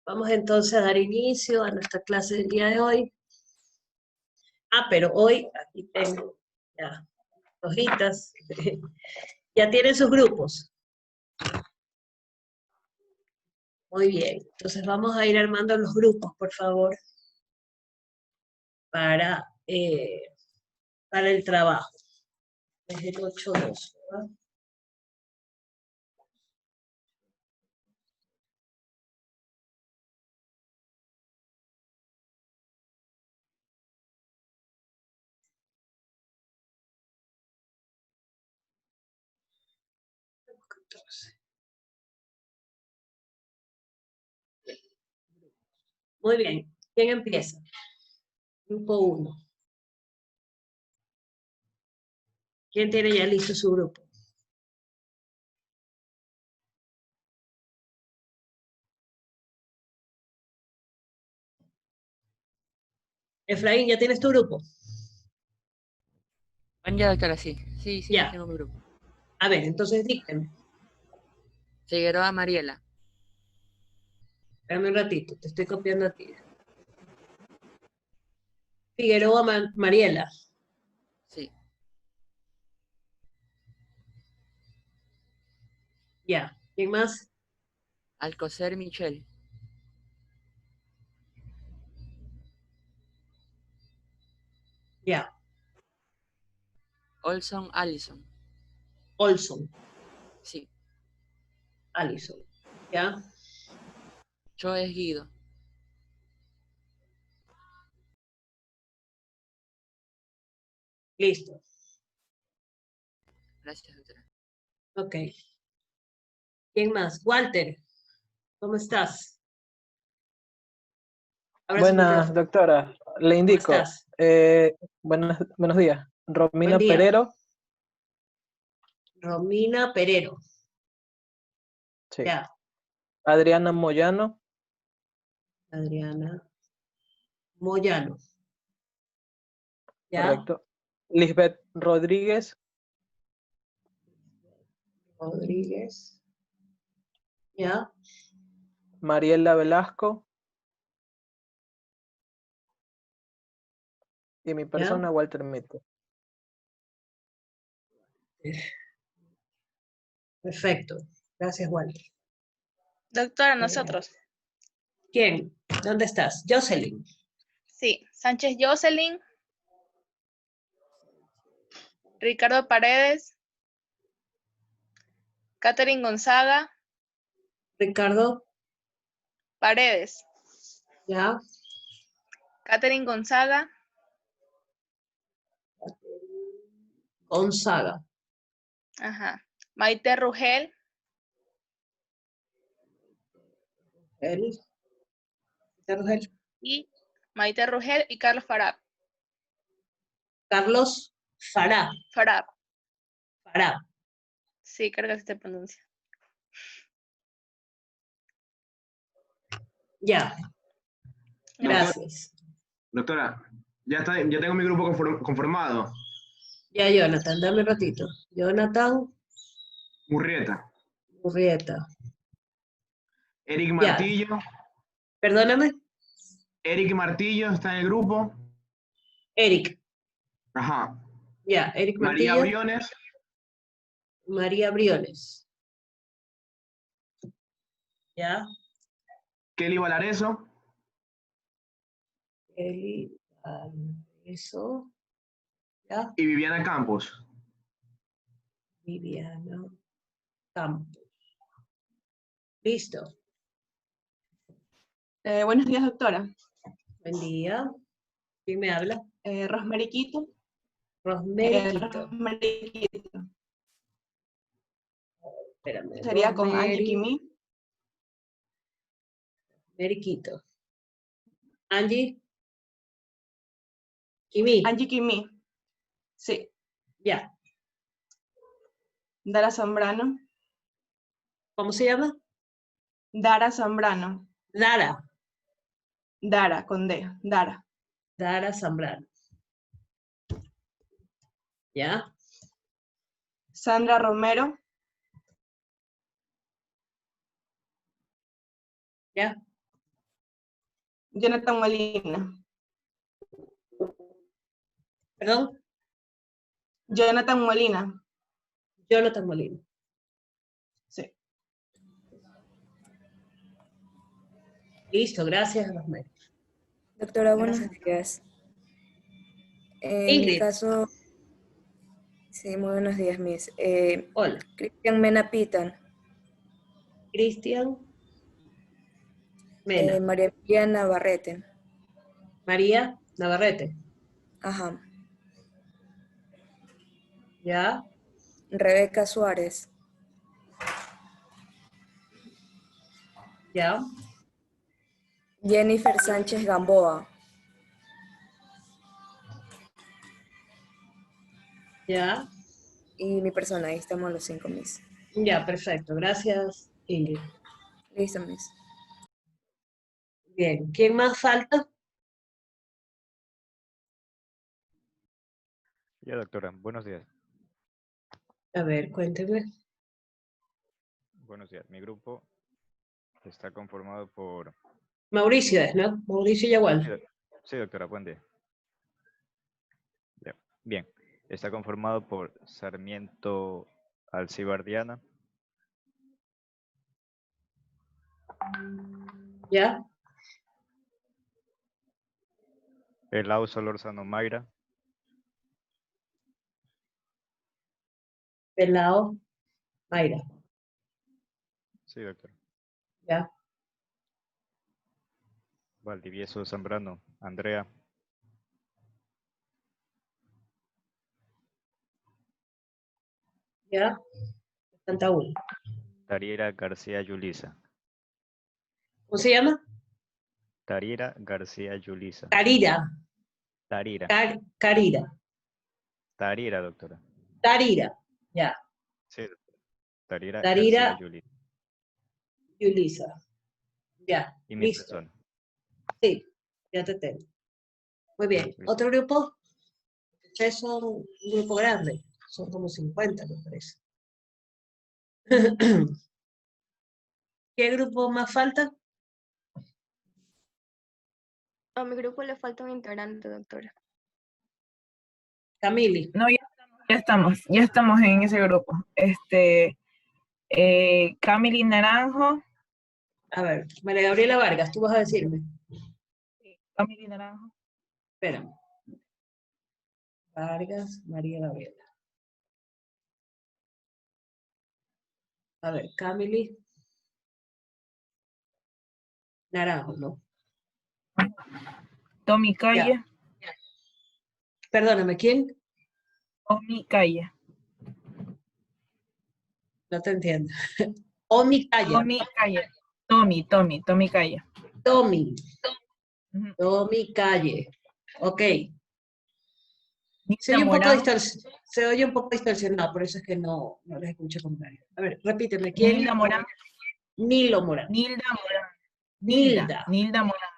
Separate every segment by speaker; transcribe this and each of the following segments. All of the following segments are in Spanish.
Speaker 1: Vamos entonces a dar inicio a nuestra clase del día de hoy. Pero hoy aquí tengo ya hojitas. Ya tienen sus grupos. Muy bien. Entonces vamos a ir armando los grupos, por favor, para, eh, para el trabajo. Es el 8-2, ¿verdad? Muy bien. ¿Quién empieza? Grupo 1. ¿Quién tiene ya listo su grupo? Efraín, ¿ya tienes tu grupo?
Speaker 2: Ya, doctora, sí. Sí, ya
Speaker 1: Ya.
Speaker 2: tengo mi grupo.
Speaker 1: A ver, entonces dígame.
Speaker 2: Figueroa Mariela.
Speaker 1: Dame un ratito, te estoy copiando a ti. Figueroa Mariela.
Speaker 2: Sí.
Speaker 1: Ya. ¿Quién más?
Speaker 2: Alcocer Michelle.
Speaker 1: Ya.
Speaker 2: Olson Allison.
Speaker 1: Olson.
Speaker 2: Sí.
Speaker 1: Allison. Ya.
Speaker 2: Choes Guido.
Speaker 1: Listo.
Speaker 2: Gracias, doctora.
Speaker 1: Ok. ¿Quién más? Walter. ¿Cómo estás? Abra su
Speaker 3: Buenas,
Speaker 1: micrófono.
Speaker 3: doctora. Le
Speaker 1: ¿Cómo
Speaker 3: indico.
Speaker 1: estás?
Speaker 3: Buenos días.
Speaker 1: Buen
Speaker 3: Romina
Speaker 1: día.
Speaker 3: Perero.
Speaker 1: Romina Perero.
Speaker 3: Sí.
Speaker 1: Ya.
Speaker 3: Adriana Moyano.
Speaker 1: Adriana Moyano. Ya.
Speaker 3: Correcto. Lisbeth Rodríguez.
Speaker 1: Rodríguez. Ya.
Speaker 3: Mariela Velasco. Y mi
Speaker 1: Ya.
Speaker 3: persona, Walter Mito.
Speaker 1: Perfecto. Gracias, Walter.
Speaker 4: Doctora, nosotros.
Speaker 1: ¿Quién? ¿Dónde estás? Jocelyn.
Speaker 4: Sí, Sánchez Jocelyn, Ricardo Paredes, Catherine Gonzaga,
Speaker 1: Ricardo.
Speaker 4: Paredes,
Speaker 1: Ya.
Speaker 4: Catherine Gonzaga,
Speaker 1: Gonzaga.
Speaker 4: ajá, Maite Rugel,
Speaker 1: Él. Rogel.
Speaker 4: y Maite Rugel y Carlos Farab.
Speaker 1: Carlos Fará.
Speaker 4: Farab,
Speaker 1: Fará.
Speaker 4: sí, creo que así se pronuncia.
Speaker 1: Ya. Gracias.
Speaker 5: Doctora, ya tengo mi grupo conformado.
Speaker 1: Ya, Jonathan, dame un ratito. Jonathan
Speaker 5: Murrieta.
Speaker 1: Urrieta.
Speaker 5: Eric
Speaker 1: Ya.
Speaker 5: Martillo.
Speaker 1: Perdóname.
Speaker 5: Eric Martillo está en el grupo.
Speaker 1: Eric.
Speaker 5: Ajá.
Speaker 1: Ya, Eric
Speaker 5: María
Speaker 1: Martillo.
Speaker 5: Briones.
Speaker 1: María Briones. Ya.
Speaker 5: Kelly Valareso.
Speaker 1: Eli. Eso. Ya.
Speaker 5: Y Viviana Campos.
Speaker 1: Viviana Campos. Listo.
Speaker 6: Buenos días, doctora.
Speaker 1: Buen día. ¿Quién me habla?
Speaker 6: Rosemary Quito.
Speaker 1: Rosemary Quito.
Speaker 6: Rosemary Quito.
Speaker 1: Espérame.
Speaker 6: Sería con Angie Kimi.
Speaker 1: Rosemary Quito. Angie. Kimi.
Speaker 6: Angie Kimi. Sí.
Speaker 1: Ya.
Speaker 6: Dara Zambrano.
Speaker 1: ¿Cómo se llama?
Speaker 6: Dara Zambrano.
Speaker 1: Dara.
Speaker 6: Dara, con D. Dara.
Speaker 1: Dara Zambrano. ¿Ya?
Speaker 6: Sandra Romero.
Speaker 1: ¿Ya?
Speaker 6: Jonathan Molina.
Speaker 1: ¿Perdón?
Speaker 6: Jonathan Molina.
Speaker 1: Jonathan Molina.
Speaker 6: Sí.
Speaker 1: Listo, gracias, Rosemary.
Speaker 7: Doctora, buenos
Speaker 1: Gracias.
Speaker 7: días. En mi
Speaker 1: Ingrid.
Speaker 7: caso, sí, muy buenos días, Miss.
Speaker 1: Hola.
Speaker 7: Cristian Mena Pitan,
Speaker 1: Cristian Mena.
Speaker 7: María Emilia Navarrete,
Speaker 1: María Navarrete.
Speaker 7: ajá.
Speaker 1: ¿Ya?
Speaker 7: Rebeca Suárez,
Speaker 1: ¿Ya?
Speaker 7: Jennifer Sánchez Gamboa,
Speaker 1: ¿Ya?
Speaker 7: y mi persona, ahí estamos los 5, Miss.
Speaker 1: Ya, perfecto. Gracias, Ingrid.
Speaker 7: Listo, Miss.
Speaker 1: Bien. ¿Quién más falta?
Speaker 8: Ya, doctora, buenos días.
Speaker 1: A ver, cuénteme.
Speaker 8: Buenos días. Mi grupo está conformado por...
Speaker 1: Mauricio es, ¿no? Mauricio Yagual.
Speaker 8: Sí, doctora, buen día. Ya, bien. Está conformado por Sarmiento Alcibardiana,
Speaker 1: ¿Ya?
Speaker 8: Pelao Solorzano Mayra,
Speaker 1: Pelao Mayra.
Speaker 8: sí, doctora.
Speaker 1: ¿Ya?
Speaker 8: Valdivieso Zambrano Andrea,
Speaker 1: ¿Ya? Falta uno.
Speaker 8: Tariera García Yulisa.
Speaker 1: ¿Cómo se llama?
Speaker 8: Tariera García Yulisa.
Speaker 1: Carira.
Speaker 8: Tarira.
Speaker 1: Carira.
Speaker 8: Tarira, doctora.
Speaker 1: Tarira. Ya.
Speaker 8: Sí, doctora. Tarira
Speaker 1: Tarira.
Speaker 8: García Yulisa.
Speaker 1: Yulisa. Ya.
Speaker 8: Y mi
Speaker 1: Listo.
Speaker 8: persona.
Speaker 1: Sí, ya te tengo. Muy bien.
Speaker 8: Listo.
Speaker 1: ¿Otro grupo? Ustedes son un grupo grande. Son como 50, me parece. ¿Qué grupo más falta?
Speaker 9: A mi grupo le falta un integrante, doctora.
Speaker 1: Camili.
Speaker 10: No, ya estamos en ese grupo. Camily Naranjo.
Speaker 1: A ver, María Gabriela Vargas, tú vas a decirme.
Speaker 10: Camily Naranjo.
Speaker 1: Espera. Vargas, María Gabriela. A ver, Camili Naranjo, ¿no?
Speaker 10: Tommy Calle.
Speaker 1: Ya. Perdóname, ¿quién?
Speaker 10: Tommy Calle.
Speaker 1: No te entiendo. Omi Calla.
Speaker 10: Tommy Calle. Tommy Calle.
Speaker 1: Tommy.
Speaker 10: Ujú.
Speaker 1: Tommy Calle. Ok. Se
Speaker 10: Nilda
Speaker 1: oye un poco
Speaker 10: Morán.
Speaker 1: se oye un poco distorsionado, por eso es que no les escucho con claridad. A ver, repíteme, ¿quién?
Speaker 10: Nilda Morán.
Speaker 1: Nilo Morán.
Speaker 10: Nilda Morán.
Speaker 1: Nilda.
Speaker 10: Nilda Morán.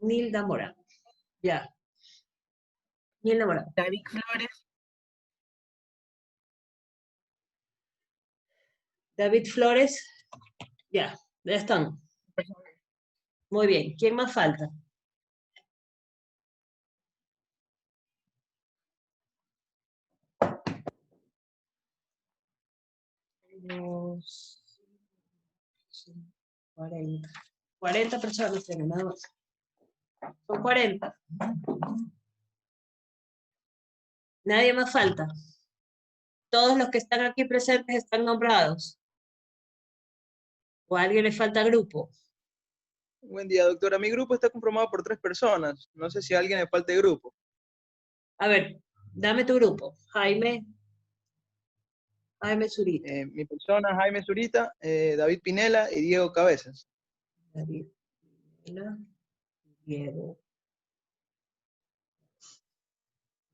Speaker 1: Nilda Morán. Ya. Nilda Morán.
Speaker 10: David Flores.
Speaker 1: David Flores. Ya están. Muy bien. ¿Quién más falta? Dos, 40. 40 personas tienen nada más. Son 40. Nadie más falta. Todos los que están aquí presentes están nombrados. ¿O a alguien le falta grupo?
Speaker 11: Buen día, doctora. Mi grupo está conformado por 3 personas. No sé si a alguien le falta grupo.
Speaker 1: A ver, dame tu grupo. Jaime Zurita.
Speaker 11: Mi persona, Jaime Zurita, David Pinela y Diego Cabezas.
Speaker 1: David Pinela, Diego.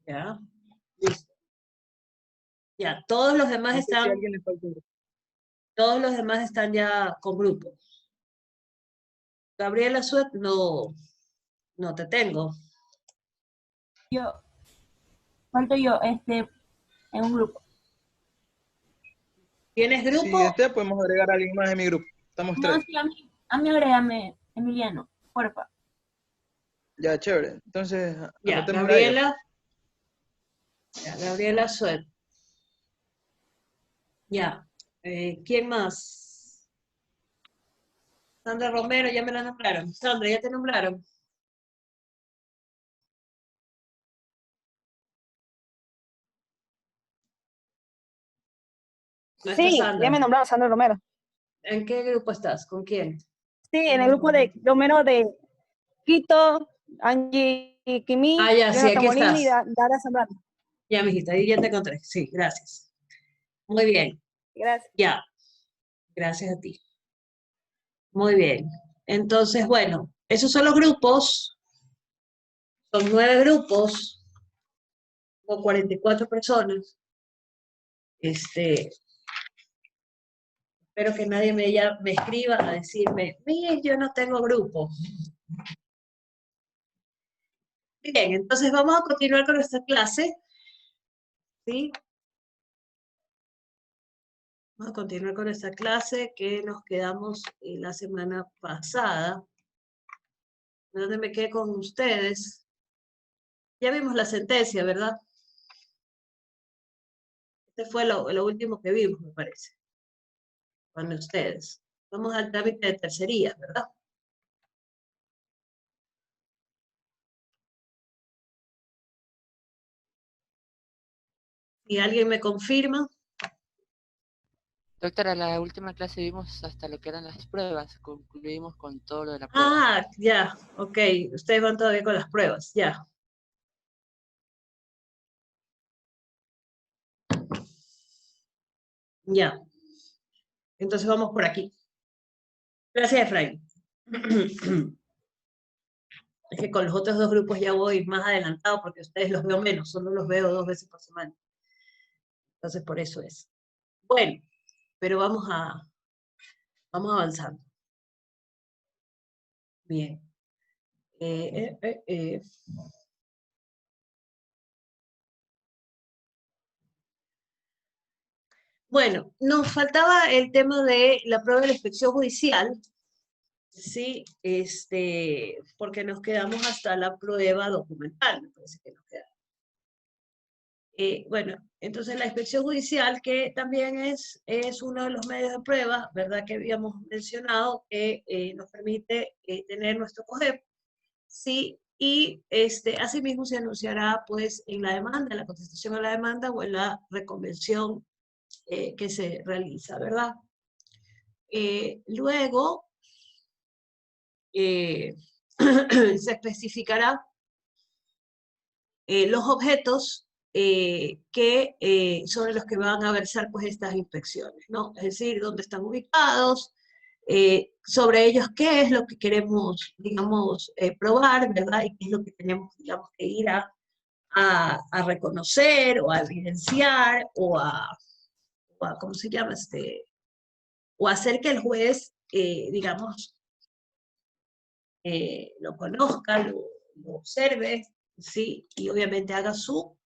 Speaker 1: Ya, listo. Ya, todos los demás
Speaker 11: No sé si a
Speaker 1: están,
Speaker 11: alguien le falta grupo.
Speaker 1: todos los demás están ya con grupo. Gabriela Suet, no te tengo.
Speaker 9: Falto yo, en un grupo.
Speaker 1: ¿Tienes
Speaker 11: Si
Speaker 1: grupo?
Speaker 11: desea, podemos agregar a alguien más de mi grupo. Estamos
Speaker 9: No,
Speaker 11: 3.
Speaker 9: sí, a mí agrégame, Emiliano, porfa.
Speaker 11: Ya, chévere. Entonces,
Speaker 1: Ya,
Speaker 11: anotémosla ahí.
Speaker 1: Gabriela. Ya, Gabriela Suet. Ya. ¿Quién más? Sandra Romero, ya me la nombraron. Sandra, ¿ya te nombraron? No está
Speaker 12: Sí,
Speaker 1: Sandra.
Speaker 12: ya me nombraron Sandra Romero.
Speaker 1: ¿En qué grupo estás? ¿Con quién?
Speaker 12: Sí, en el grupo de Romero de Quito, Angie Kimi,
Speaker 1: Ah, ya, sí,
Speaker 12: Jonathan
Speaker 1: aquí
Speaker 12: Molina y
Speaker 1: estás.
Speaker 12: Dara Zambrano.
Speaker 1: Ya, mijita, ahí ya te encontré. Sí, gracias. Muy bien.
Speaker 12: Gracias.
Speaker 1: Ya. Gracias a ti. Muy bien. Entonces, bueno, esos son los grupos. Son 9 grupos, o 44 personas. Espero que nadie me escriba a decirme, mire, yo no tengo grupo. Bien, entonces vamos a continuar con nuestra clase. ¿Sí? Vamos a continuar con esta clase que nos quedamos la semana pasada. ¿Dónde me quedé con ustedes? Ya vimos la sentencia, ¿verdad? Este fue lo último que vimos, me parece. Con ustedes. Vamos al trámite de tercería, ¿verdad? Si alguien me confirma.
Speaker 2: Doctora, la última clase vimos hasta lo que eran las pruebas, concluimos con todo lo de la prueba.
Speaker 1: Ah, ya, ok. Ustedes van todavía con las pruebas, ya. Ya. Entonces vamos por aquí. Gracias, Efraín. Es que con los otros 2 grupos ya voy más adelantado porque ustedes los veo menos, solo los veo 2 veces por semana. Entonces por eso es. Bueno, pero vamos avanzando. Bien. Bueno, nos faltaba el tema de la prueba de la inspección judicial, ¿sí? Porque nos quedamos hasta la prueba documental, me parece que nos queda. Bueno, entonces la inspección judicial, que también es uno de los medios de prueba, ¿verdad? Que habíamos mencionado, que nos permite tener nuestro COGEP, ¿sí? Y asimismo se anunciará, pues, en la demanda, en la contestación a la demanda o en la reconvención que se realiza, ¿verdad? Luego, se especificará los objetos sobre los que van a versar pues estas inspecciones, ¿no? Es decir, dónde están ubicados, sobre ellos qué es lo que queremos, digamos, probar, ¿verdad? Y qué es lo que tenemos, digamos, que ir a reconocer o a evidenciar o a ¿cómo se llama? O hacer que el juez, digamos, lo conozca, lo observe, ¿sí? Y obviamente haga su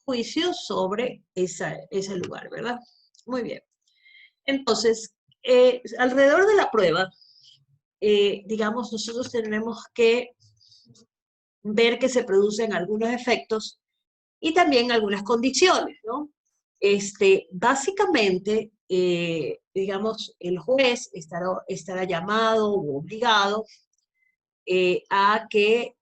Speaker 1: juicio sobre ese lugar, ¿verdad? Muy bien. Entonces, alrededor de la prueba, digamos, nosotros tenemos que ver que se producen algunos efectos y también algunas condiciones, ¿no? Básicamente, digamos, el juez estará llamado o obligado a que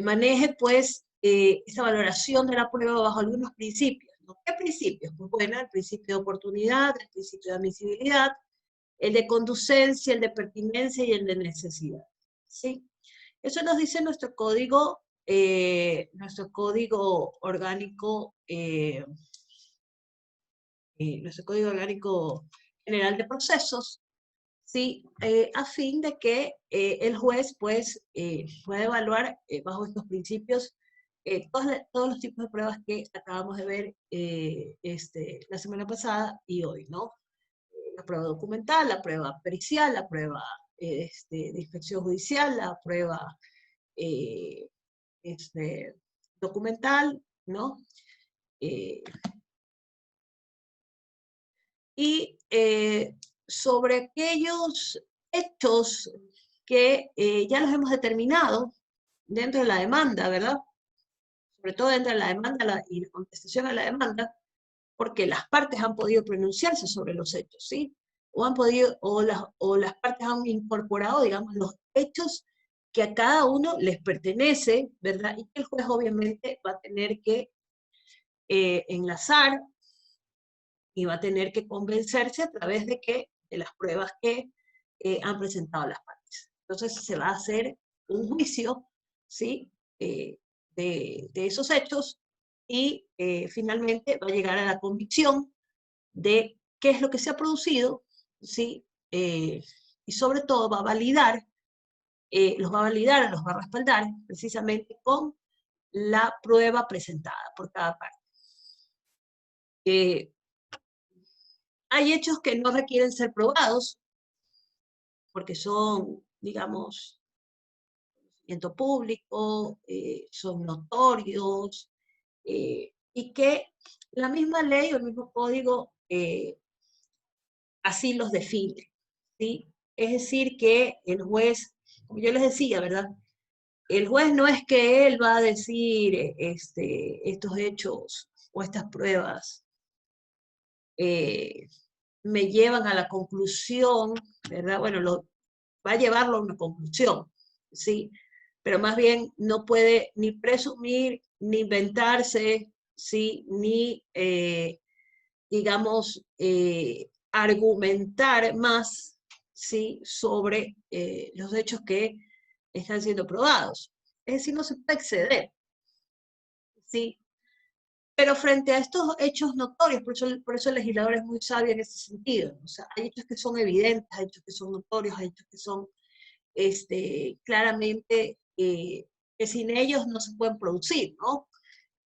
Speaker 1: maneje, pues, esa valoración de la prueba bajo algunos principios, ¿no? ¿Qué principios? Pues bueno, el principio de oportunidad, el principio de admisibilidad, el de conducencia, el de pertinencia y el de necesidad, ¿sí? Eso nos dice nuestro código orgánico, general de procesos, ¿sí? A fin de que el juez, pues, pueda evaluar bajo estos principios todos los tipos de pruebas que acabamos de ver la semana pasada y hoy, ¿no? La prueba documental, la prueba pericial, la prueba de inspección judicial, la prueba documental, ¿no? Y sobre aquellos hechos que ya los hemos determinado dentro de la demanda, ¿verdad? Sobre todo dentro de la demanda y la contestación a la demanda, porque las partes han podido pronunciarse sobre los hechos, ¿sí? O las partes han incorporado, digamos, los hechos que a cada uno les pertenece, ¿verdad? Y que el juez obviamente va a tener que enlazar y va a tener que convencerse a través de las pruebas que han presentado las partes. Entonces se va a hacer un juicio, ¿sí? De esos hechos y finalmente va a llegar a la convicción de qué es lo que se ha producido, ¿sí? Y sobre todo va a validar, los va a respaldar precisamente con la prueba presentada por cada parte. Hay hechos que no requieren ser probados, porque son, digamos, conocimiento público, son notorios, y que la misma ley o el mismo código así los define, ¿sí? Es decir, que el juez, como yo les decía, ¿verdad? El juez no es que él va a decir estos hechos o estas pruebas me llevan a la conclusión, ¿verdad? Bueno, va a llevarlo a una conclusión, ¿sí? Pero más bien no puede ni presumir, ni inventarse, ¿sí? Ni, digamos, argumentar más, ¿sí? Sobre los hechos que están siendo probados. Es decir, no se puede exceder, ¿sí? Pero frente a estos hechos notorios, por eso el legislador es muy sabio en ese sentido. O sea, hay hechos que son evidentes, hay hechos que son notorios, hay hechos que son claramente que sin ellos no se pueden producir, ¿no?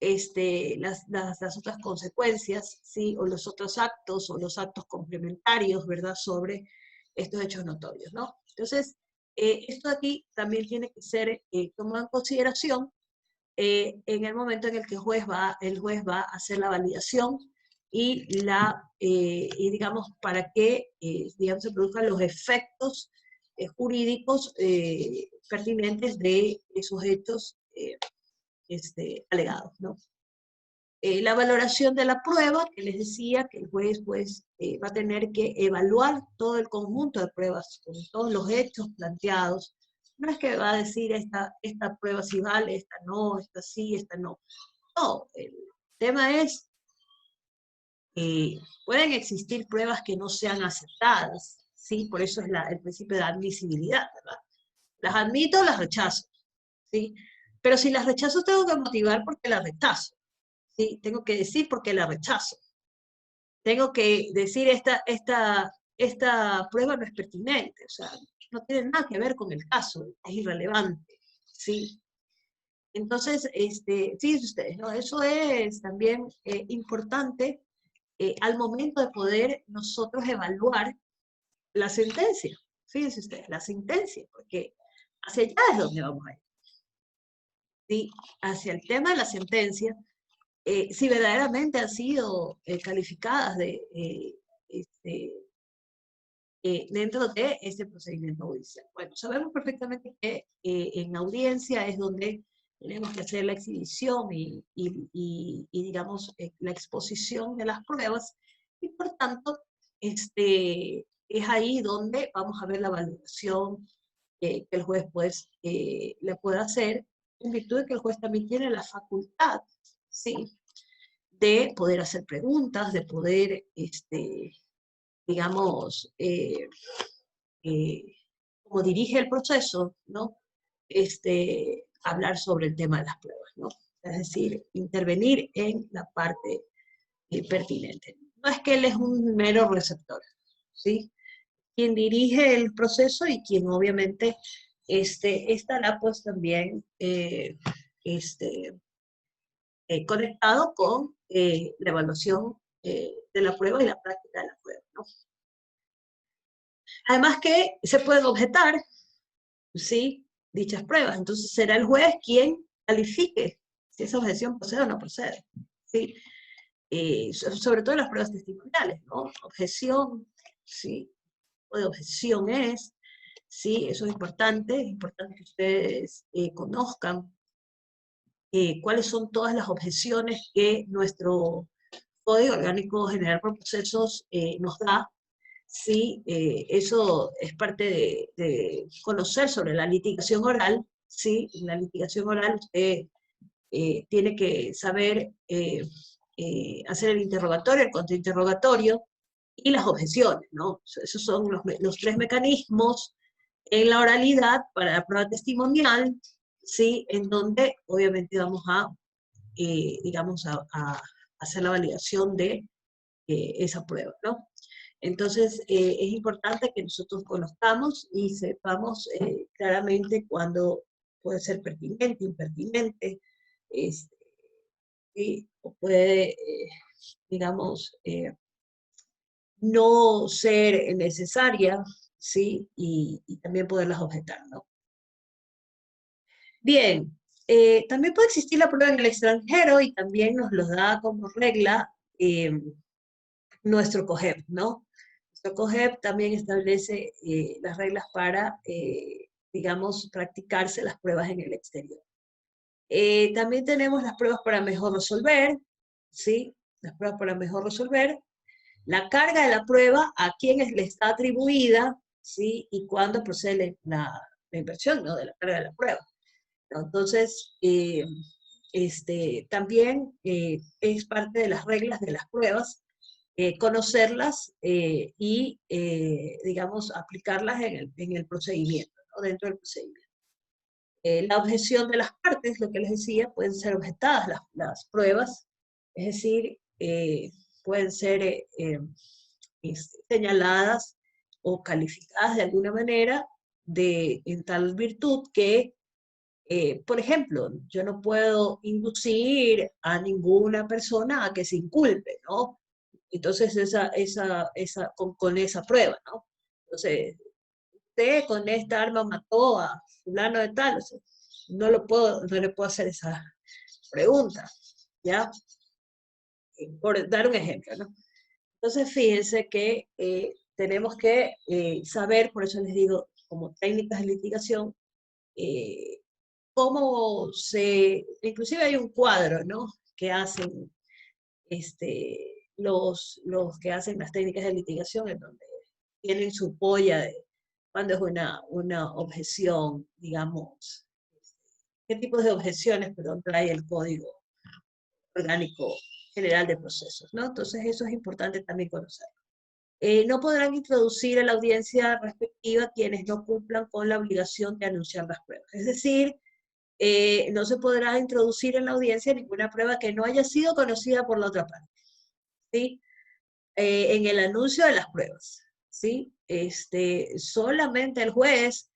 Speaker 1: Las otras consecuencias, ¿sí? O los otros actos, o los actos complementarios, ¿verdad? Sobre estos hechos notorios, ¿no? Entonces, esto aquí también tiene que ser tomado en consideración en el momento en el que el juez va a hacer la validación y digamos, para que digamos, se produzcan los efectos jurídicos pertinentes de esos hechos alegados, ¿no? La valoración de la prueba, que les decía que el juez pues, va a tener que evaluar todo el conjunto de pruebas, con todos los hechos planteados. No es que va a decir esta prueba sí vale, esta no, esta sí, esta no. No, el tema es, pueden existir pruebas que no sean aceptadas, ¿sí? Por eso es el principio de admisibilidad, ¿verdad? Las admito o las rechazo, ¿sí? Pero si las rechazo tengo que motivar por qué las rechazo, ¿sí? Tengo que decir por qué la rechazo. Tengo que decir esta prueba no es pertinente, o sea, no tiene nada que ver con el caso, es irrelevante, ¿sí? Entonces, fíjense ustedes, ¿no? Eso es también importante al momento de poder nosotros evaluar la sentencia. Fíjense ustedes, la sentencia, porque hacia allá es donde vamos a ir. ¿Sí? Hacia el tema de la sentencia, si verdaderamente han sido calificadas dentro de este procedimiento judicial. Bueno, sabemos perfectamente que en audiencia es donde tenemos que hacer la exhibición y digamos, la exposición de las pruebas, y por tanto, es ahí donde vamos a ver la valoración que el juez pues, le puede hacer, en virtud de que el juez también tiene la facultad, ¿sí?, de poder hacer preguntas, de poder, digamos, como dirige el proceso, ¿no? Hablar sobre el tema de las pruebas, ¿no? Es decir, intervenir en la parte pertinente. No es que él es un mero receptor, ¿sí? Quien dirige el proceso y quien obviamente estará pues también conectado con la evaluación de la prueba y la práctica de la prueba, ¿no? Además que se pueden objetar, ¿sí?, dichas pruebas. Entonces será el juez quien califique si esa objeción procede o no procede, ¿sí? Sobre todo en las pruebas testimoniales, ¿no? Objeción, ¿sí? tipo de objeción es, ¿sí? Eso es importante que ustedes conozcan cuáles son todas las objeciones que nuestro Código Orgánico General por Procesos nos da. Sí, eso es parte de conocer sobre la litigación oral. Sí, en la litigación oral usted tiene que saber hacer el interrogatorio, el contrainterrogatorio y las objeciones, ¿no? Esos son los tres mecanismos en la oralidad para la prueba testimonial, ¿sí? En donde obviamente vamos a, digamos, a hacer la validación de esa prueba, ¿no? Entonces, es importante que nosotros conozcamos y sepamos claramente cuándo puede ser pertinente, impertinente, ¿sí? O puede, digamos, no ser necesaria, ¿sí? Y también poderlas objetar, ¿no? Bien, también puede existir la prueba en el extranjero y también nos lo da como regla nuestro COGEP, ¿no? Nuestro COGEP también establece las reglas para, digamos, practicarse las pruebas en el exterior. También tenemos las pruebas para mejor resolver, ¿sí? Las pruebas para mejor resolver. La carga de la prueba, a quién le está atribuida, ¿sí? Y cuándo procede la inversión, ¿no? De la carga de la prueba. Entonces, también es parte de las reglas de las pruebas, conocerlas y, digamos, aplicarlas en el procedimiento, ¿no? Dentro del procedimiento. La objeción de las partes, lo que les decía, pueden ser objetadas las pruebas, es decir, pueden ser señaladas o calificadas de alguna manera en tal virtud que, por ejemplo, yo no puedo inducir a ninguna persona a que se inculpe, ¿no? Entonces, con esa prueba, ¿no? Entonces, usted con esta arma mató a fulano de tal, o sea, no le puedo hacer esa pregunta, ¿ya? Por dar un ejemplo, ¿no? Entonces, fíjense que tenemos que saber, por eso les digo, como técnicas de litigación, cómo inclusive hay un cuadro, ¿no? Que hacen los que hacen las técnicas de litigación, en donde tienen su polla de cuando es una objeción, digamos, qué tipos de objeciones, perdón, trae el Código Orgánico General de Procesos, ¿no? Entonces eso es importante también conocerlo. No podrán introducir en la audiencia respectiva quienes no cumplan con la obligación de anunciar las pruebas. Es decir, no se podrá introducir en la audiencia ninguna prueba que no haya sido conocida por la otra parte, ¿sí? En el anuncio de las pruebas, ¿sí? Solamente el juez,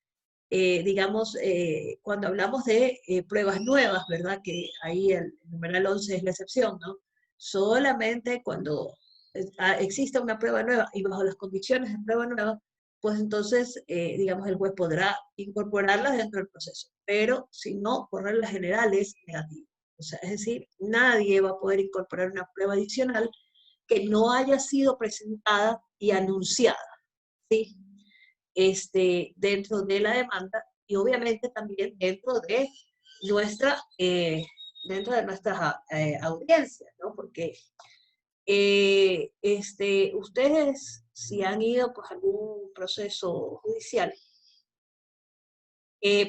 Speaker 1: digamos, cuando hablamos de pruebas nuevas, ¿verdad? Que ahí el numeral 11 es la excepción, ¿no? Solamente cuando exista una prueba nueva y bajo las condiciones de prueba nueva, pues entonces, digamos, el juez podrá incorporarlas dentro del proceso. Pero si no, por regla general es negativo. O sea, es decir, nadie va a poder incorporar una prueba adicional que no haya sido presentada y anunciada, ¿sí? Dentro de la demanda y obviamente también dentro de nuestras audiencias, ¿no? Porque ustedes, si han ido pues, a algún proceso judicial,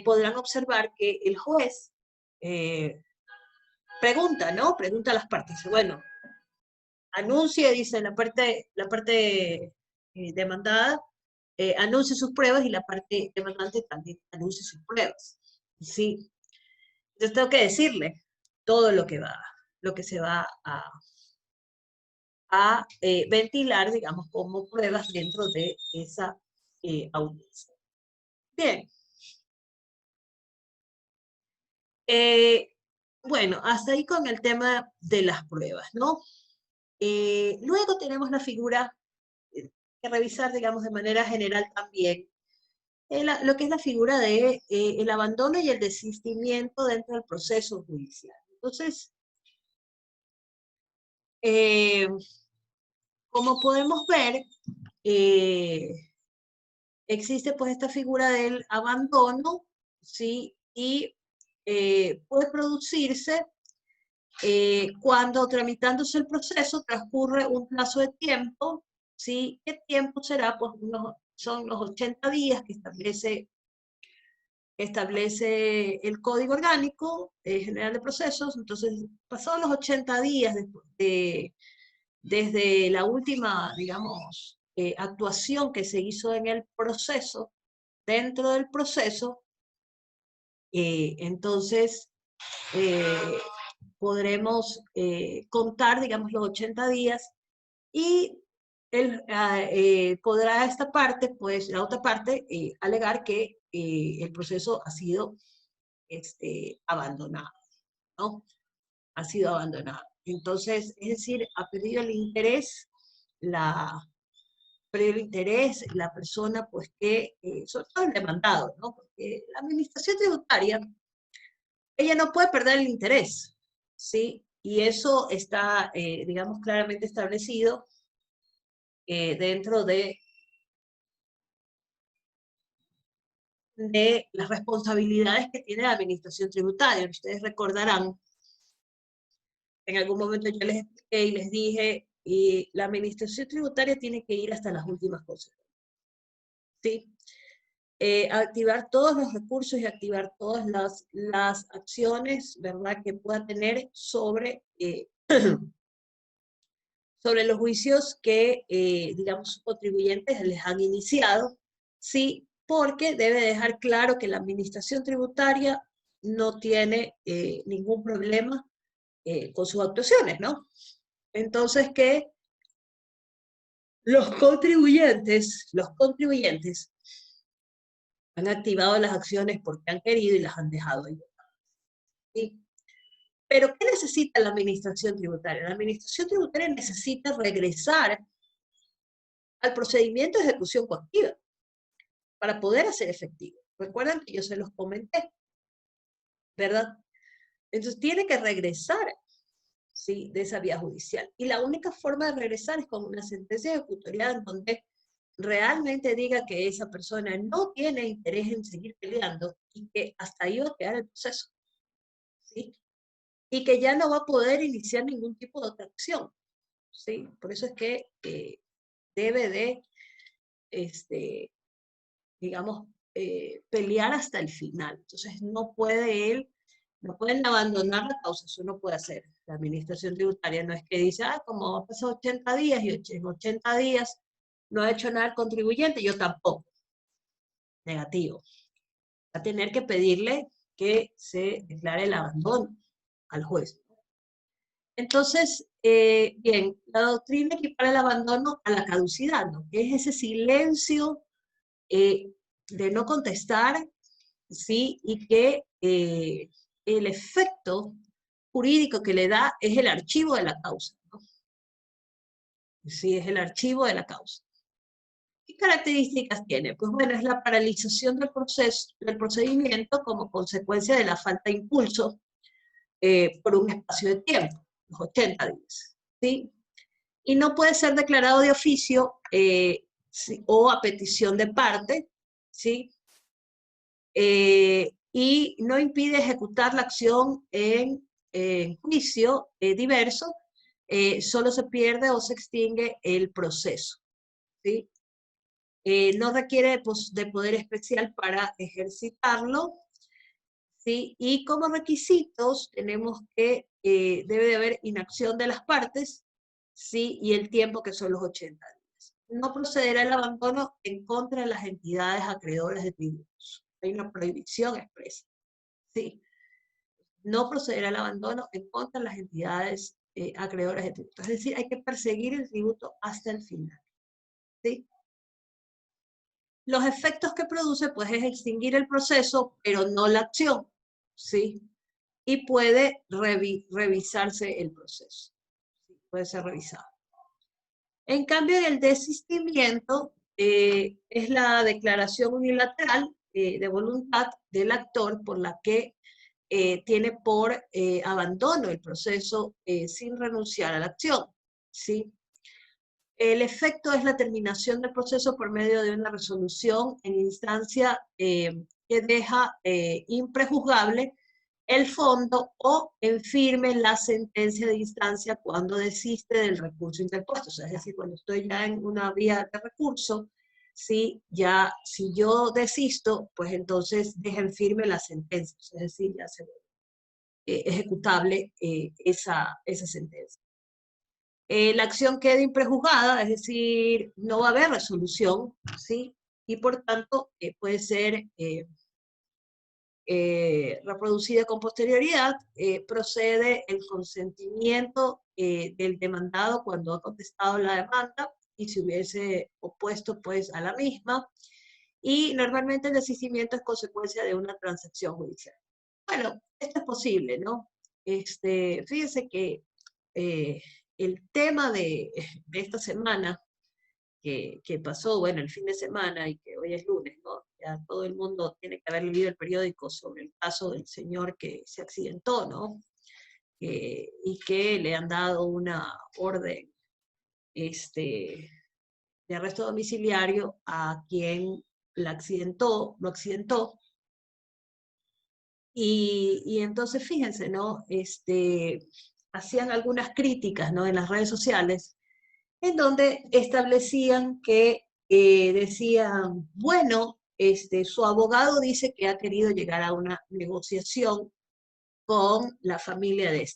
Speaker 1: podrán observar que el juez pregunta, ¿no? Pregunta a las partes. Bueno, anuncia, dice la parte demandada, anuncie sus pruebas y la parte demandante también anuncie sus pruebas. ¿Sí? Entonces tengo que decirle todo lo que se va a ventilar, digamos, como pruebas dentro de esa audiencia. Bien. Bueno, hasta ahí con el tema de las pruebas, ¿no? Luego tenemos la figura que revisar, digamos, de manera general también, lo que es la figura de el abandono y el desistimiento dentro del proceso judicial. Entonces, como podemos ver, existe pues esta figura del abandono, ¿sí? Y puede producirse cuando tramitándose el proceso transcurre un plazo de tiempo, ¿sí? ¿Qué tiempo será? Pues son los 80 días que establece el Código Orgánico General de Procesos. Entonces, pasados los 80 días desde la última, digamos, actuación que se hizo en el proceso, dentro del proceso, entonces podremos contar, digamos, los 80 días y podrá esta parte, pues la otra parte, alegar que el proceso ha sido abandonado, ¿no? Ha sido abandonado. Entonces, es decir, ha perdido el interés la persona, pues que, sobre todo el demandado, ¿no? Porque la administración tributaria, ella no puede perder el interés, ¿sí? Y eso está, digamos, claramente establecido dentro de las responsabilidades que tiene la administración tributaria. Ustedes recordarán, en algún momento yo les expliqué y les dije, y la administración tributaria tiene que ir hasta las últimas consecuencias, ¿sí? Activar todos los recursos y activar todas las acciones, ¿verdad?, que pueda tener sobre, sobre los juicios que, digamos, sus contribuyentes les han iniciado, ¿sí? Porque debe dejar claro que la administración tributaria no tiene ningún problema con sus actuaciones, ¿no? Entonces, que los contribuyentes han activado las acciones porque han querido y las han dejado ahí. ¿Sí? Pero, ¿qué necesita la administración tributaria? La administración tributaria necesita regresar al procedimiento de ejecución coactiva para poder hacer efectivo. Recuerdan que yo se los comenté, ¿verdad? Entonces tiene que regresar, ¿sí?, de esa vía judicial. Y la única forma de regresar es con una sentencia ejecutorial en donde realmente diga que esa persona no tiene interés en seguir peleando y que hasta ahí va a quedar el proceso, ¿sí? Y que ya no va a poder iniciar ningún tipo de otra acción, ¿sí? Por eso es que debe de, digamos, pelear hasta el final. Entonces no pueden abandonar la causa, eso no puede hacer. La administración tributaria no es que dice, como ha pasado 80 días y en 80 días no ha hecho nada el contribuyente, yo tampoco. Negativo. Va a tener que pedirle que se declare el abandono al juez. Entonces, bien, la doctrina equipara el abandono a la caducidad, ¿no? Que es ese silencio de no contestar, ¿sí? Y que el efecto jurídico que le da es el archivo de la causa, ¿no? Sí, es el archivo de la causa. ¿Qué características tiene? Pues bueno, es la paralización del procedimiento como consecuencia de la falta de impulso por un espacio de tiempo, los 80 días, ¿sí? Y no puede ser declarado de oficio ¿sí?, o a petición de parte, ¿sí? Y no impide ejecutar la acción en juicio diverso, solo se pierde o se extingue el proceso, ¿sí? No requiere pues, de poder especial para ejercitarlo, ¿sí? Y como requisitos tenemos que debe de haber inacción de las partes, ¿sí?, y el tiempo que son los 80 días. No procederá el abandono en contra de las entidades acreedoras de tributos. Hay una prohibición expresa, ¿sí? No procederá el abandono en contra de las entidades acreedoras de tributos. Es decir, hay que perseguir el tributo hasta el final, ¿sí? Los efectos que produce, pues, es extinguir el proceso, pero no la acción, ¿sí? Y puede revisarse el proceso, ¿sí? Puede ser revisado. En cambio, el desistimiento es la declaración unilateral de voluntad del actor por la que tiene por abandono el proceso sin renunciar a la acción, ¿sí? El efecto es la terminación del proceso por medio de una resolución en instancia que deja imprejuzgable el fondo o en firme la sentencia de instancia cuando desiste del recurso interpuesto. O sea, es decir, cuando estoy ya en una vía de recurso, si yo desisto, pues entonces deja en firme la sentencia. Es decir, ya se ejecutable esa sentencia. La acción queda imprejuzgada, es decir, no va a haber resolución, ¿sí? Y por tanto puede ser reproducida con posterioridad, procede el consentimiento del demandado cuando ha contestado la demanda y se hubiese opuesto pues a la misma, y normalmente el desistimiento es consecuencia de una transacción judicial. Bueno, esto es posible, ¿no? Fíjense que el tema de esta semana que pasó, bueno, el fin de semana y que hoy es lunes, ¿no? Ya todo el mundo tiene que haber leído el periódico sobre el caso del señor que se accidentó, ¿no? Y que le han dado una orden de arresto domiciliario a quien lo accidentó. Y entonces fíjense, ¿no? Hacían algunas críticas, ¿no? En las redes sociales, en donde establecían que decían, bueno, su abogado dice que ha querido llegar a una negociación con la familia de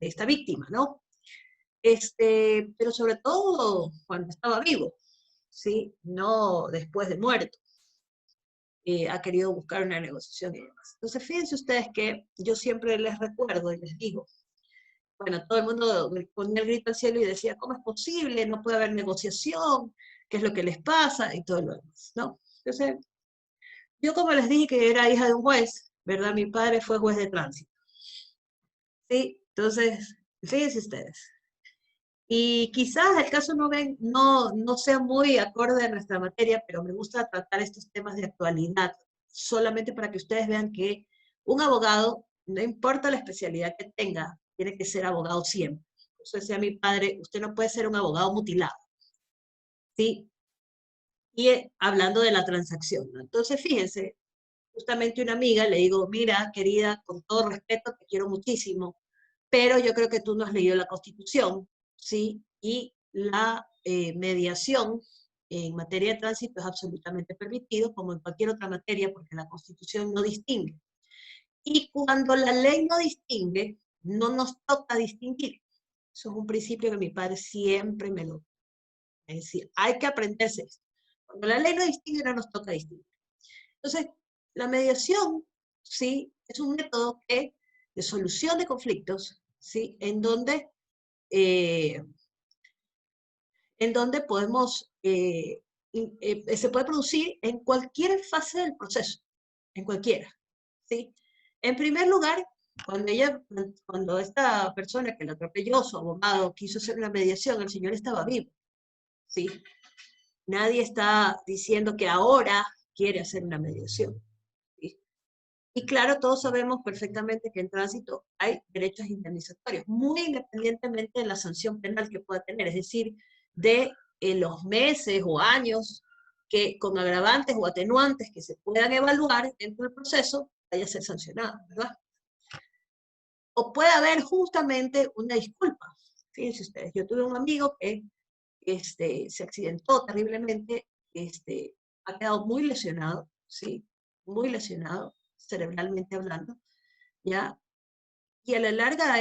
Speaker 1: esta víctima, ¿no? Pero sobre todo cuando estaba vivo, ¿sí? No después de muerto. Ha querido buscar una negociación y demás. Entonces, fíjense ustedes que yo siempre les recuerdo y les digo, bueno, todo el mundo ponía el grito al cielo y decía, ¿cómo es posible? No puede haber negociación, ¿qué es lo que les pasa? Y todo lo demás, ¿no? Entonces, yo como les dije que era hija de un juez, ¿verdad? Mi padre fue juez de tránsito. ¿Sí? Entonces, fíjense ustedes. Y quizás el caso no sea muy acorde a nuestra materia, pero me gusta tratar estos temas de actualidad, solamente para que ustedes vean que un abogado, no importa la especialidad que tenga, tiene que ser abogado siempre. Eso decía mi padre, usted no puede ser un abogado mutilado. ¿Sí? Y hablando de la transacción, ¿no? Entonces, fíjense, justamente una amiga le digo, mira, querida, con todo respeto, te quiero muchísimo, pero yo creo que tú no has leído la Constitución, ¿sí? Y la mediación en materia de tránsito es absolutamente permitido, como en cualquier otra materia, porque la Constitución no distingue. Y cuando la ley no distingue, no nos toca distinguir. Eso es un principio que mi padre siempre me lo... Es decir, hay que aprenderse esto. Cuando la ley no distingue, no nos toca distinguir. Entonces, la mediación, ¿sí? Es un método de solución de conflictos, ¿sí? En donde podemos, se puede producir en cualquier fase del proceso, en cualquiera, ¿sí? En primer lugar, cuando esta persona que lo atropelló, su abogado, quiso hacer una mediación, el señor estaba vivo, ¿sí? Nadie está diciendo que ahora quiere hacer una mediación, ¿sí? Y claro, todos sabemos perfectamente que en tránsito hay derechos indemnizatorios, muy independientemente de la sanción penal que pueda tener, es decir, de los meses o años que con agravantes o atenuantes que se puedan evaluar dentro del proceso, vaya a ser sancionado, ¿verdad? O puede haber justamente una disculpa. Fíjense ustedes, yo tuve un amigo que se accidentó terriblemente, ha quedado muy lesionado, ¿sí? Muy lesionado, cerebralmente hablando, ¿ya? Y a la larga,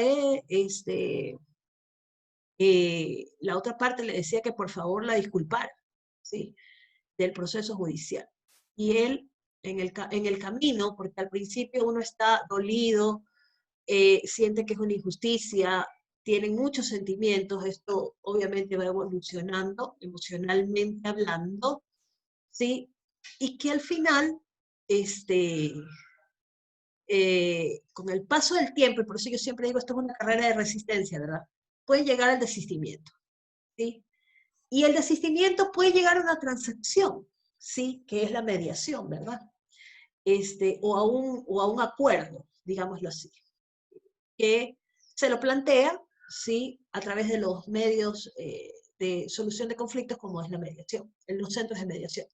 Speaker 1: la otra parte le decía que por favor la disculpara, ¿sí? Del proceso judicial. Y él, en el camino, porque al principio uno está dolido, siente que es una injusticia, tienen muchos sentimientos, esto obviamente va evolucionando, emocionalmente hablando, ¿sí? Y que al final, con el paso del tiempo, y por eso yo siempre digo, esto es una carrera de resistencia, ¿verdad? Puede llegar al desistimiento, ¿sí? Y el desistimiento puede llegar a una transacción, ¿sí? Que es la mediación, ¿verdad? O a un acuerdo, digámoslo así, que se lo plantea, ¿sí? A través de los medios de solución de conflictos como es la mediación, en los centros de mediación.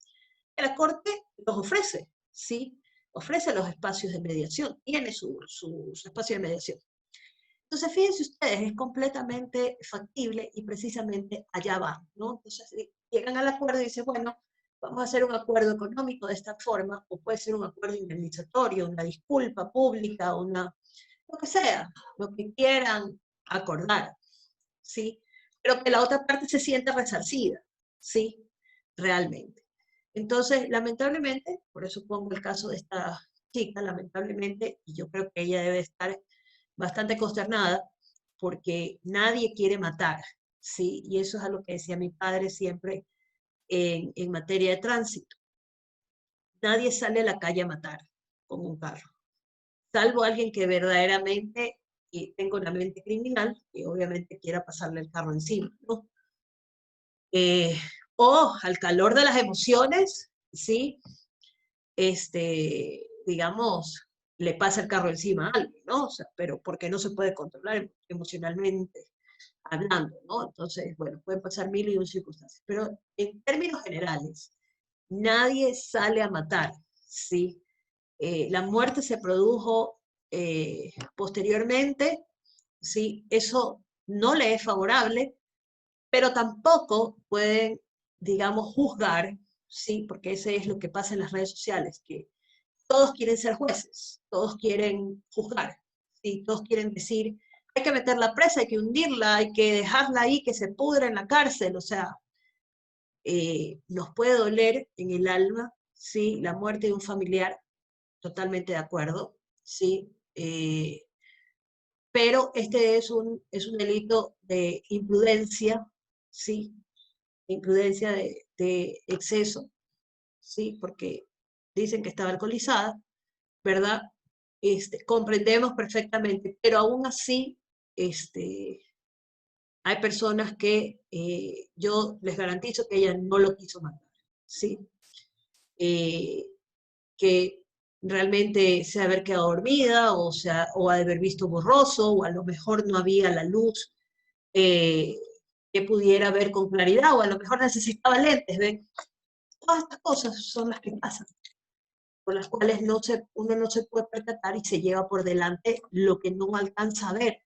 Speaker 1: La Corte los ofrece, ¿sí? Ofrece los espacios de mediación, tiene su espacio de mediación. Entonces, fíjense ustedes, es completamente factible y precisamente allá van, ¿no? Entonces, llegan al acuerdo y dicen, bueno, vamos a hacer un acuerdo económico de esta forma, o puede ser un acuerdo indemnizatorio, una disculpa pública, lo que sea, lo que quieran acordar, ¿sí? Pero que la otra parte se sienta resarcida, ¿sí? Realmente. Entonces, lamentablemente, por eso pongo el caso de esta chica, lamentablemente, y yo creo que ella debe estar bastante consternada, porque nadie quiere matar, ¿sí? Y eso es a lo que decía mi padre siempre en materia de tránsito. Nadie sale a la calle a matar con un carro, salvo alguien que verdaderamente tenga una mente criminal, que obviamente quiera pasarle el carro encima, ¿no? O al calor de las emociones, ¿sí? Digamos, le pasa el carro encima a alguien, ¿no? O sea, pero porque no se puede controlar emocionalmente hablando, ¿no? Entonces, bueno, pueden pasar mil y un circunstancias. Pero en términos generales, nadie sale a matar, ¿sí? La muerte se produjo posteriormente, ¿sí? Eso no le es favorable, pero tampoco pueden, digamos, juzgar, ¿sí? Porque ese es lo que pasa en las redes sociales, que todos quieren ser jueces, todos quieren juzgar, ¿sí? Todos quieren decir, hay que meterla presa, hay que hundirla, hay que dejarla ahí, que se pudra en la cárcel, o sea, nos puede doler en el alma, ¿sí? La muerte de un familiar, totalmente de acuerdo, ¿sí? Pero este es un delito de imprudencia, ¿sí? Imprudencia de exceso, ¿sí? Porque dicen que estaba alcoholizada, ¿verdad? Comprendemos perfectamente, pero aún así, hay personas que yo les garantizo que ella no lo quiso matar, ¿sí? Que realmente se haber quedado dormida, o haber visto borroso, o a lo mejor no había la luz que pudiera ver con claridad, o a lo mejor necesitaba lentes, ¿ven? Todas estas cosas son las que pasan, por las cuales uno no se puede percatar y se lleva por delante lo que no alcanza a ver,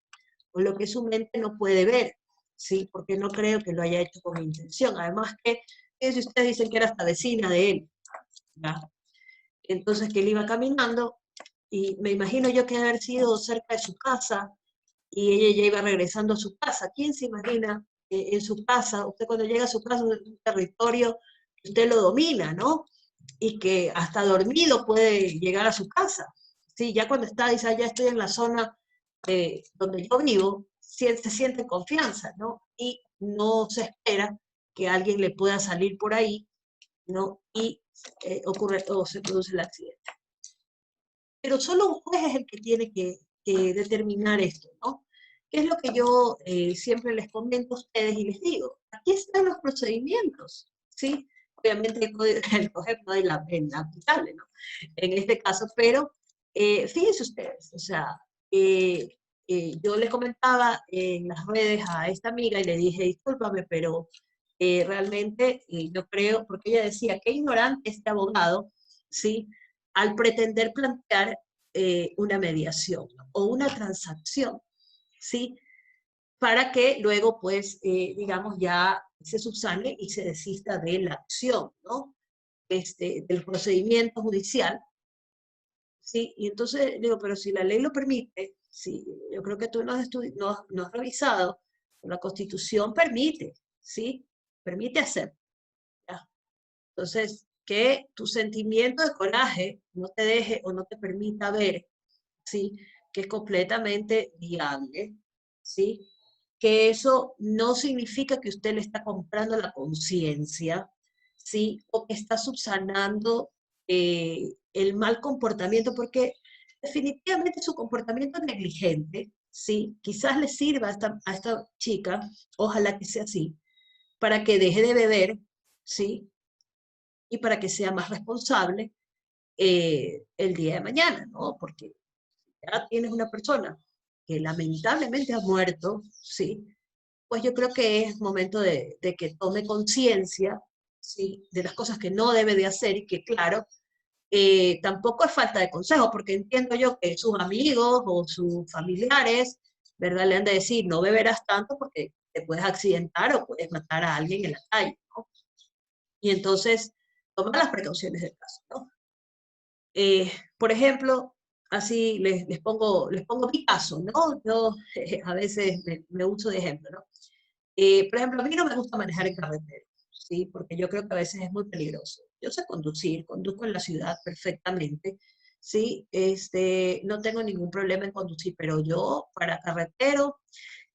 Speaker 1: o lo que su mente no puede ver, ¿sí? Porque no creo que lo haya hecho con intención. Además que, si ustedes dicen que era hasta vecina de él, ¿ya? Entonces que él iba caminando, y me imagino yo que debe haber sido cerca de su casa, y ella ya iba regresando a su casa. ¿Quién se imagina en su casa, usted cuando llega a su casa, es un territorio que usted lo domina, ¿no? Y que hasta dormido puede llegar a su casa. Sí, ya cuando está, dice, ya estoy en la zona donde yo vivo, se siente confianza, ¿no? Y no se espera que alguien le pueda salir por ahí, ¿no? Y ocurre o se produce el accidente. Pero solo un juez es el que tiene que determinar esto, ¿no? ¿Qué es lo que yo siempre les comento a ustedes y les digo? Aquí están los procedimientos, ¿sí? Obviamente el COGEP no es aplicable, ¿no? En este caso, pero fíjense ustedes, o sea, yo les comentaba en las redes a esta amiga y le dije, discúlpame, pero realmente yo creo, porque ella decía, qué ignorante este abogado, ¿sí? Al pretender plantear una mediación o una transacción, ¿sí? Para que luego, pues, digamos, ya se subsane y se desista de la acción, ¿no? Del procedimiento judicial, ¿sí? Y entonces digo, pero si la ley lo permite, sí, yo creo que tú no has revisado, la Constitución permite, ¿sí? Permite hacer, ¿ya? Entonces, que tu sentimiento de coraje no te deje o no te permita ver, ¿sí? Que es completamente viable, ¿sí? Que eso no significa que usted le está comprando la conciencia, ¿sí? O que está subsanando el mal comportamiento, porque definitivamente su comportamiento es negligente, ¿sí? Quizás le sirva a esta chica, ojalá que sea así, para que deje de beber, ¿sí? Y para que sea más responsable el día de mañana, ¿no? Porque ya tienes una persona que lamentablemente ha muerto, ¿sí? pues yo creo que es momento de que tome conciencia, ¿sí?, de las cosas que no debe de hacer y que, claro, tampoco es falta de consejo, porque entiendo yo que sus amigos o sus familiares, ¿verdad?, le han de decir, no beberás tanto porque te puedes accidentar o puedes matar a alguien en la calle, ¿no? Y entonces, toma las precauciones del caso, ¿no? Por ejemplo, así les pongo mi caso, ¿no? Yo a veces me uso de ejemplo, ¿no? Por ejemplo, a mí no me gusta manejar en carretera, ¿sí? Porque yo creo que a veces es muy peligroso. Yo sé conducir, conduzco en la ciudad perfectamente, ¿sí? No tengo ningún problema en conducir, pero yo para carretero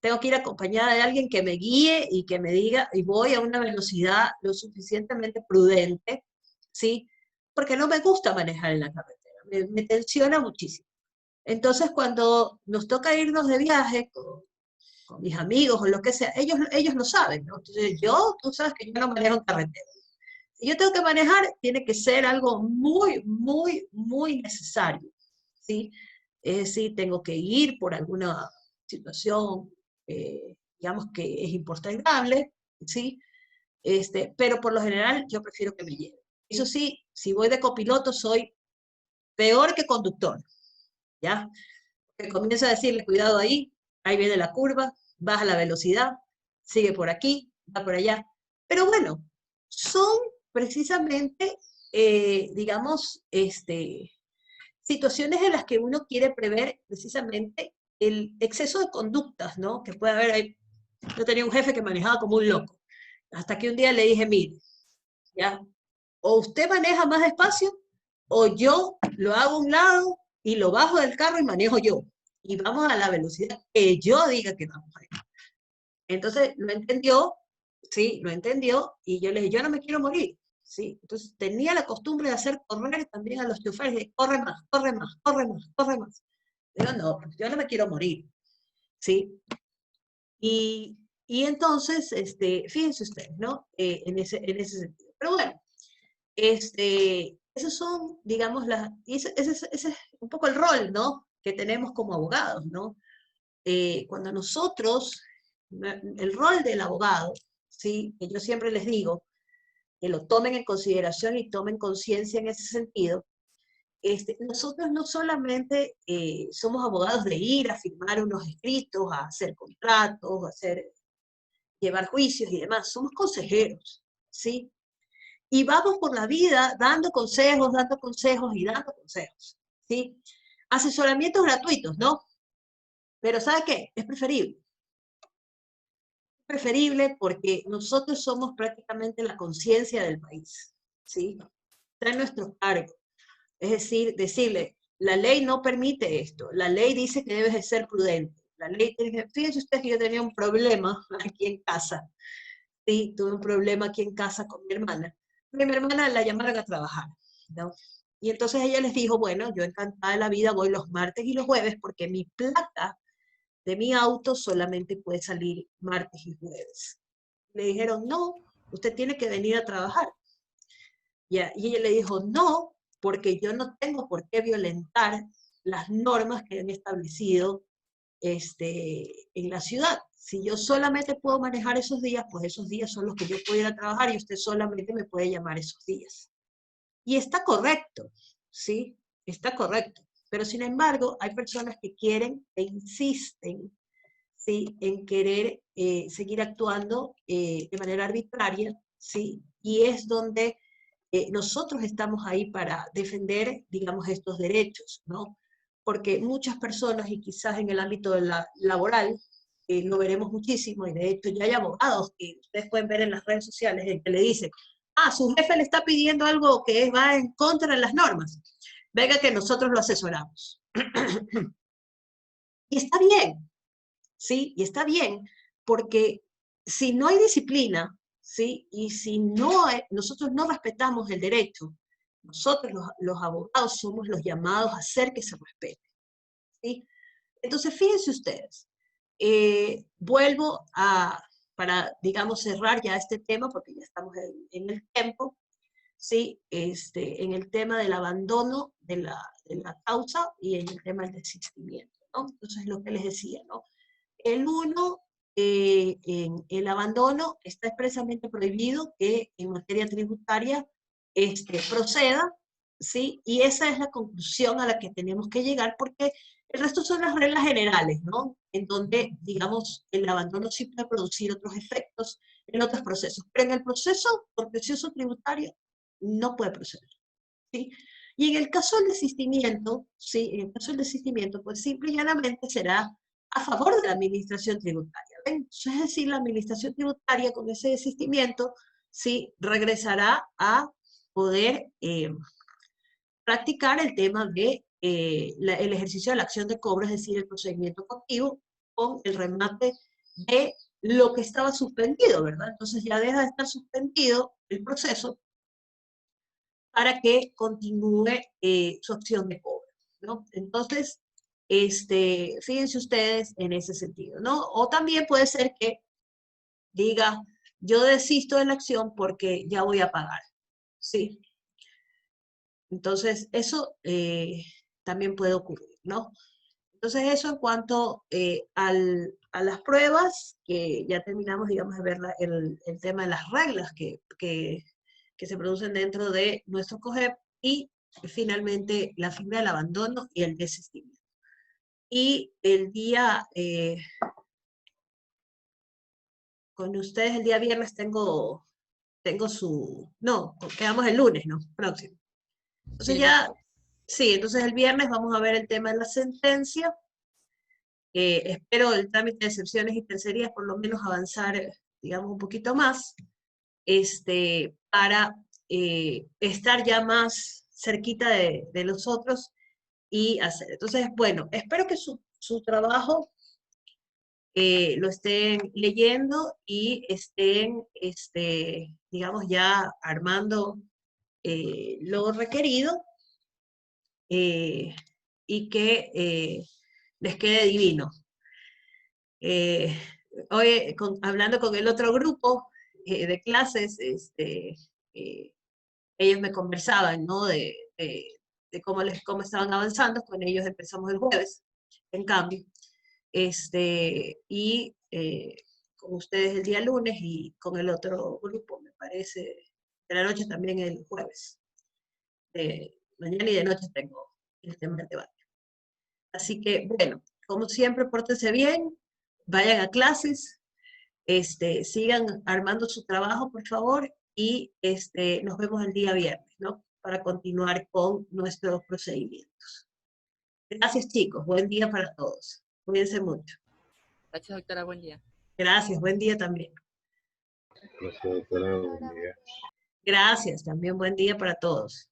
Speaker 1: tengo que ir acompañada de alguien que me guíe y que me diga, y voy a una velocidad lo suficientemente prudente, ¿sí? Porque no me gusta manejar en la carretera, me tensiona muchísimo. Entonces, cuando nos toca irnos de viaje con mis amigos o lo que sea, ellos lo saben, ¿no? Entonces, tú sabes que yo no manejo en carretera. Si yo tengo que manejar, tiene que ser algo muy, muy, muy necesario, ¿sí? Es decir, tengo que ir por alguna situación, digamos que es impostergable, ¿sí? Pero por lo general yo prefiero que me lleven. Eso sí, si voy de copiloto soy peor que conductor, ¿ya? Que comienza a decirle, cuidado ahí viene la curva, baja la velocidad, sigue por aquí, va por allá. Pero bueno, son precisamente, digamos, situaciones en las que uno quiere prever precisamente el exceso de conductas, ¿no? Que puede haber ahí. Yo tenía un jefe que manejaba como un loco, hasta que un día le dije, mire, ya, o usted maneja más despacio, o yo lo hago a un lado y lo bajo del carro y manejo yo. Y vamos a la velocidad que yo diga que vamos a ir. Entonces lo entendió, sí, lo entendió, y yo le dije, yo no me quiero morir, sí. Entonces tenía la costumbre de hacer correr también a los choferes, de corre más, corre más, corre más, corre más. Pero no, yo no me quiero morir, sí. Y entonces, fíjense ustedes, ¿no? En ese sentido. Pero bueno, esos son, digamos, ese es un poco el rol, ¿no?, que tenemos como abogados, ¿no? Cuando nosotros, el rol del abogado, ¿sí?, que yo siempre les digo, que lo tomen en consideración y tomen conciencia en ese sentido, nosotros no solamente somos abogados de ir a firmar unos escritos, a hacer contratos, llevar juicios y demás, somos consejeros, ¿sí? Y vamos por la vida dando consejos y dando consejos, ¿sí? Asesoramientos gratuitos, ¿no? Pero ¿sabe qué? Es preferible. Es preferible porque nosotros somos prácticamente la conciencia del país, ¿sí? Está en nuestro cargo. Es decir, decirle, la ley no permite esto, la ley dice que debes de ser prudente. La ley, fíjense ustedes que yo tenía un problema aquí en casa, ¿sí? Tuve un problema aquí en casa con mi hermana. Mi hermana la llamaron a trabajar, ¿no? Y entonces ella les dijo, bueno, yo encantada de la vida voy los martes y los jueves porque mi placa de mi auto solamente puede salir martes y jueves. Le dijeron, no, usted tiene que venir a trabajar. Y ella le dijo, no, porque yo no tengo por qué violentar las normas que han establecido en la ciudad. Si yo solamente puedo manejar esos días, pues esos días son los que yo puedo ir a trabajar y usted solamente me puede llamar esos días. Y está correcto, ¿sí? Está correcto. Pero sin embargo, hay personas que quieren e insisten, ¿sí?, en querer seguir actuando de manera arbitraria, ¿sí? Y es donde nosotros estamos ahí para defender, digamos, estos derechos, ¿no? Porque muchas personas, y quizás en el ámbito laboral, lo veremos muchísimo, y de hecho ya hay abogados que ustedes pueden ver en las redes sociales en que le dicen, su jefe le está pidiendo algo que va en contra de las normas, venga que nosotros lo asesoramos. Y está bien, ¿sí? Y está bien, porque si no hay disciplina, ¿sí?, y si nosotros no respetamos el derecho, nosotros los abogados somos los llamados a hacer que se respete, ¿sí? Entonces, fíjense ustedes, vuelvo para, digamos, cerrar ya este tema, porque ya estamos en el tiempo, ¿sí? En el tema del abandono de la causa y en el tema del desistimiento, ¿no? Entonces, lo que les decía, ¿no? El uno en el abandono está expresamente prohibido que en materia tributaria proceda, ¿sí? Y esa es la conclusión a la que tenemos que llegar, porque el resto son las reglas generales, ¿no? En donde, digamos, el abandono sí puede producir otros efectos en otros procesos, pero en el proceso contencioso tributario no puede proceder, ¿sí? Y en el caso del desistimiento, ¿sí? En el caso del desistimiento, pues simple y llanamente será a favor de la administración tributaria, ¿ven? Es decir, la administración tributaria con ese desistimiento, ¿sí? Regresará a poder practicar el tema de el ejercicio de la acción de cobro, es decir, el procedimiento coactivo con el remate de lo que estaba suspendido, ¿verdad? Entonces ya deja de estar suspendido el proceso para que continúe su acción de cobro, ¿no? Entonces, fíjense ustedes en ese sentido, ¿no? O también puede ser que diga, yo desisto de la acción porque ya voy a pagar, ¿sí? Entonces, eso también puede ocurrir, ¿no? Entonces, eso en cuanto a las pruebas, que ya terminamos, digamos, de ver el tema de las reglas que se producen dentro de nuestro COGEP, y finalmente la figura del abandono y el desistimiento. Y el día, con ustedes el día viernes tengo no, quedamos el lunes, ¿no? Próximo. Entonces
Speaker 2: Sí,
Speaker 1: ya, sí, entonces el viernes vamos a ver el tema de la sentencia. Espero el trámite de excepciones y tercerías por lo menos avanzar, digamos, un poquito más, para estar ya más cerquita de los otros y hacer. Entonces, bueno, espero que su trabajo lo estén leyendo y estén, digamos, ya armando lo requerido, y que les quede divino. Hoy, hablando con el otro grupo de clases, ellos me conversaban, ¿no? De cómo estaban avanzando. Con ellos empezamos el jueves, en cambio. Y con ustedes el día lunes y con el otro grupo, me parece, de la noche también el jueves. De mañana y de noche tengo el tema del debate. Así que, bueno, como siempre, pórtense bien, vayan a clases, sigan armando su trabajo, por favor, y nos vemos el día viernes, ¿no? Para continuar con nuestros procedimientos. Gracias, chicos. Buen día para todos. Cuídense mucho.
Speaker 2: Gracias, doctora. Buen día.
Speaker 1: Gracias. Buen día también.
Speaker 13: Gracias, doctora. Buen día.
Speaker 1: Gracias. También buen día para todos.